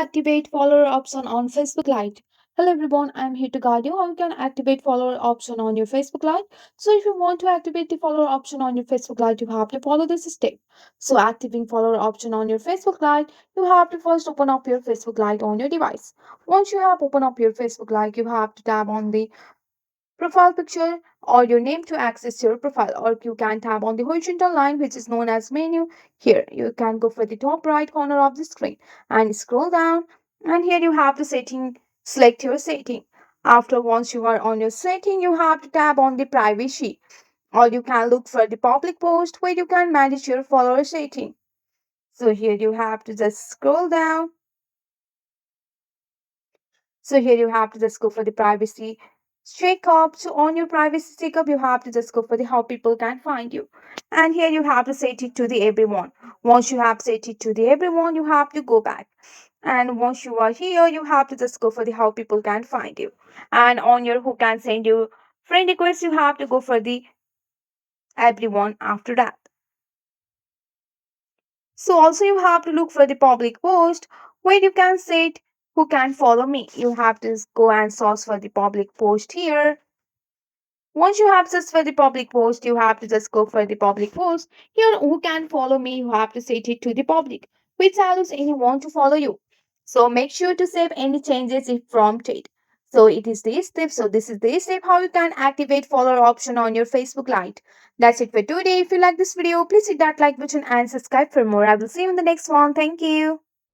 activate follower option on Facebook Lite. Hello everyone, I'm here to guide you how you can activate follower option on your Facebook Lite. So if you want to activate the follower option on your Facebook Lite, you have to follow this step. So activating follower option on your Facebook Lite, you have to first open up your Facebook Lite on your device. Once you have opened up your Facebook Lite, you have to tap on the profile picture or your name to access your profile, or you can tap on the horizontal line which is known as menu. Here you can go for the top right corner of the screen and scroll down, and here you have the setting. Select your setting. After once you are on your setting, you have to tap on the privacy, or you can look for the public post where you can manage your follower setting. So here you have to just scroll down. So here you have to just go for the privacy checkup. So on your privacy checkup, you have to just go for the how people can find you. And here you have to set it to the everyone. Once you have set it to the everyone, you have to go back. And once you are here, you have to just go for the how people can find you. And on your who can send you friend request, you have to go for the everyone after that. So also you have to look for the public post where you can set who can follow me. You have to go and search for the public post here. Once you have searched for the public post, you have to just go for the public post. Here, who can follow me? You have to set it to the public, which allows anyone to follow you. So make sure to save any changes if prompted. So it is this step. So this is the step how you can activate follower option on your Facebook Lite. That's it for today. If you like this video, please hit that like button and subscribe for more. I will see you in the next one. Thank you.